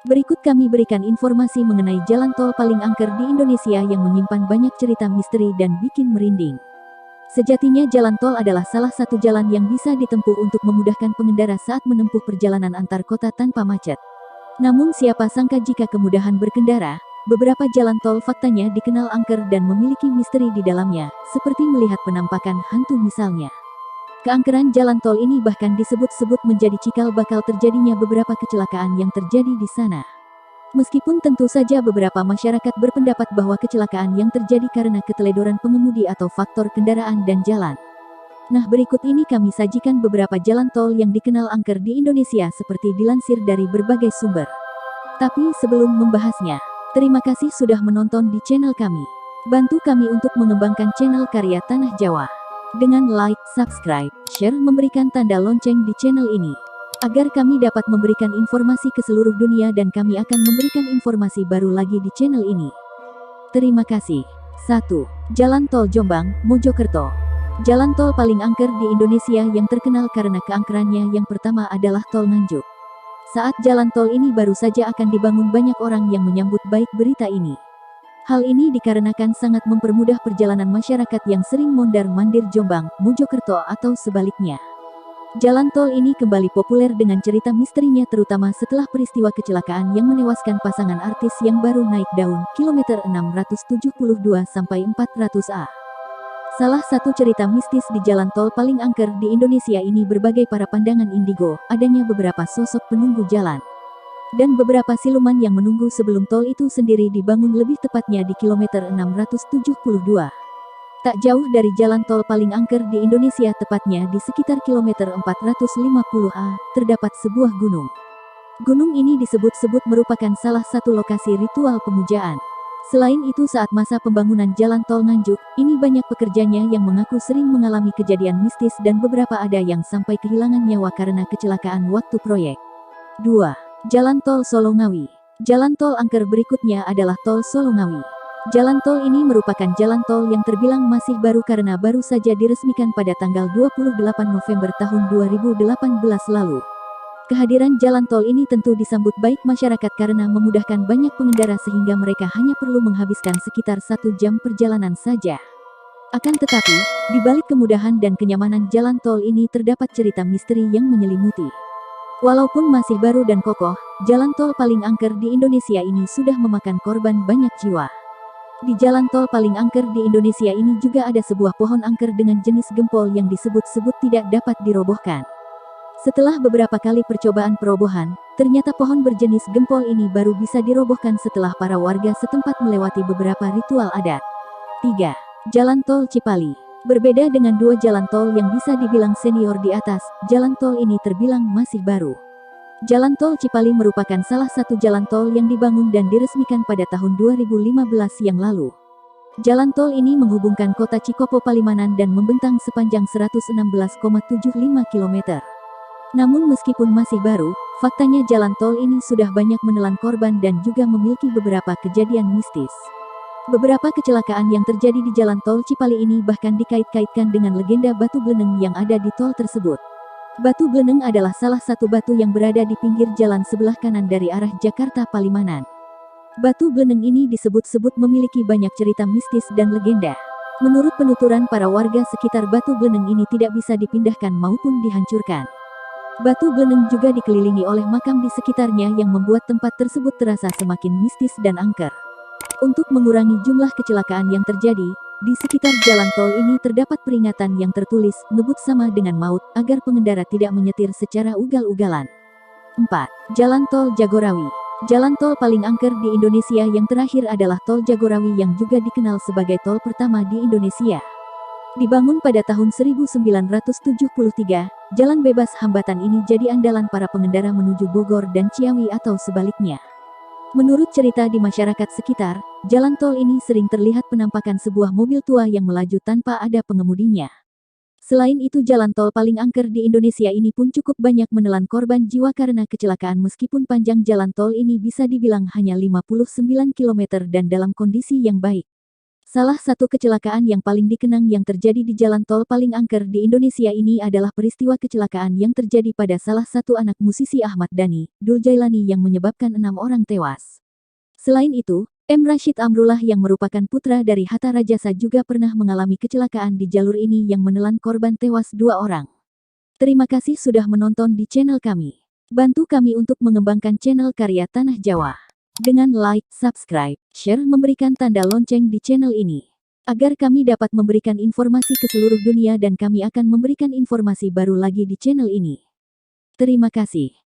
Berikut kami berikan informasi mengenai jalan tol paling angker di Indonesia yang menyimpan banyak cerita misteri dan bikin merinding. Sejatinya jalan tol adalah salah satu jalan yang bisa ditempuh untuk memudahkan pengendara saat menempuh perjalanan antar kota tanpa macet. Namun siapa sangka jika kemudahan berkendara, beberapa jalan tol faktanya dikenal angker dan memiliki misteri di dalamnya, seperti melihat penampakan hantu misalnya. Keangkeran jalan tol ini bahkan disebut-sebut menjadi cikal bakal terjadinya beberapa kecelakaan yang terjadi di sana. Meskipun tentu saja beberapa masyarakat berpendapat bahwa kecelakaan yang terjadi karena keteledoran pengemudi atau faktor kendaraan dan jalan. Nah, berikut ini kami sajikan beberapa jalan tol yang dikenal angker di Indonesia seperti dilansir dari berbagai sumber. Tapi sebelum membahasnya, terima kasih sudah menonton di channel kami. Bantu kami untuk mengembangkan channel Karya Tanah Jawa dengan like, subscribe, share, memberikan tanda lonceng di channel ini, agar kami dapat memberikan informasi ke seluruh dunia dan kami akan memberikan informasi baru lagi di channel ini. Terima kasih. 1. Jalan Tol Jombang, Mojokerto. Jalan tol paling angker di Indonesia yang terkenal karena keangkerannya yang pertama adalah Tol Nganjuk. Saat jalan tol ini baru saja akan dibangun, banyak orang yang menyambut baik berita ini. Hal ini dikarenakan sangat mempermudah perjalanan masyarakat yang sering mondar-mandir Jombang, Mojokerto atau sebaliknya. Jalan tol ini kembali populer dengan cerita misterinya terutama setelah peristiwa kecelakaan yang menewaskan pasangan artis yang baru naik daun, kilometer 672-400A. Salah satu cerita mistis di jalan tol paling angker di Indonesia ini berbagai para pandangan indigo, adanya beberapa sosok penunggu jalan dan beberapa siluman yang menunggu sebelum tol itu sendiri dibangun, lebih tepatnya di kilometer 672. Tak jauh dari jalan tol paling angker di Indonesia, tepatnya di sekitar kilometer 450A, terdapat sebuah gunung. Gunung ini disebut-sebut merupakan salah satu lokasi ritual pemujaan. Selain itu, saat masa pembangunan jalan tol Nganjuk, ini banyak pekerjanya yang mengaku sering mengalami kejadian mistis dan beberapa ada yang sampai kehilangan nyawa karena kecelakaan waktu proyek. 2. Jalan Tol Solo Ngawi. Jalan tol angker berikutnya adalah Tol Solo Ngawi. Jalan tol ini merupakan jalan tol yang terbilang masih baru karena baru saja diresmikan pada tanggal 28 November tahun 2018 lalu. Kehadiran jalan tol ini tentu disambut baik masyarakat karena memudahkan banyak pengendara sehingga mereka hanya perlu menghabiskan sekitar 1 jam perjalanan saja. Akan tetapi, di balik kemudahan dan kenyamanan jalan tol ini terdapat cerita misteri yang menyelimuti. Walaupun masih baru dan kokoh, jalan tol paling angker di Indonesia ini sudah memakan korban banyak jiwa. Di jalan tol paling angker di Indonesia ini juga ada sebuah pohon angker dengan jenis gempol yang disebut-sebut tidak dapat dirobohkan. Setelah beberapa kali percobaan perobohan, ternyata pohon berjenis gempol ini baru bisa dirobohkan setelah para warga setempat melewati beberapa ritual adat. 3. Jalan Tol Cipali. Berbeda dengan dua jalan tol yang bisa dibilang senior di atas, jalan tol ini terbilang masih baru. Jalan Tol Cipali merupakan salah satu jalan tol yang dibangun dan diresmikan pada tahun 2015 yang lalu. Jalan tol ini menghubungkan kota Cikopo Palimanan dan membentang sepanjang 116,75 km. Namun meskipun masih baru, faktanya jalan tol ini sudah banyak menelan korban dan juga memiliki beberapa kejadian mistis. Beberapa kecelakaan yang terjadi di jalan tol Cipali ini bahkan dikait-kaitkan dengan legenda batu bleneng yang ada di tol tersebut. Batu bleneng adalah salah satu batu yang berada di pinggir jalan sebelah kanan dari arah Jakarta Palimanan. Batu bleneng ini disebut-sebut memiliki banyak cerita mistis dan legenda. Menurut penuturan para warga sekitar, batu bleneng ini tidak bisa dipindahkan maupun dihancurkan. Batu bleneng juga dikelilingi oleh makam di sekitarnya yang membuat tempat tersebut terasa semakin mistis dan angker. Untuk mengurangi jumlah kecelakaan yang terjadi, di sekitar jalan tol ini terdapat peringatan yang tertulis, ngebut sama dengan maut, agar pengendara tidak menyetir secara ugal-ugalan. 4. Jalan Tol Jagorawi. Jalan tol paling angker di Indonesia yang terakhir adalah Tol Jagorawi yang juga dikenal sebagai tol pertama di Indonesia. Dibangun pada tahun 1973, jalan bebas hambatan ini jadi andalan para pengendara menuju Bogor dan Ciawi atau sebaliknya. Menurut cerita di masyarakat sekitar, jalan tol ini sering terlihat penampakan sebuah mobil tua yang melaju tanpa ada pengemudinya. Selain itu, jalan tol paling angker di Indonesia ini pun cukup banyak menelan korban jiwa karena kecelakaan meskipun panjang jalan tol ini bisa dibilang hanya 59 km dan dalam kondisi yang baik. Salah satu kecelakaan yang paling dikenang yang terjadi di jalan tol paling angker di Indonesia ini adalah peristiwa kecelakaan yang terjadi pada salah satu anak musisi Ahmad Dhani, Dul Jailani yang menyebabkan 6 orang tewas. Selain itu, M. Rashid Amrullah yang merupakan putra dari Hatta Rajasa juga pernah mengalami kecelakaan di jalur ini yang menelan korban tewas 2 orang. Terima kasih sudah menonton di channel kami. Bantu kami untuk mengembangkan channel karya Tanah Jawa. Dengan like, subscribe, share, memberikan tanda lonceng di channel ini. Agar kami dapat memberikan informasi ke seluruh dunia dan kami akan memberikan informasi baru lagi di channel ini. Terima kasih.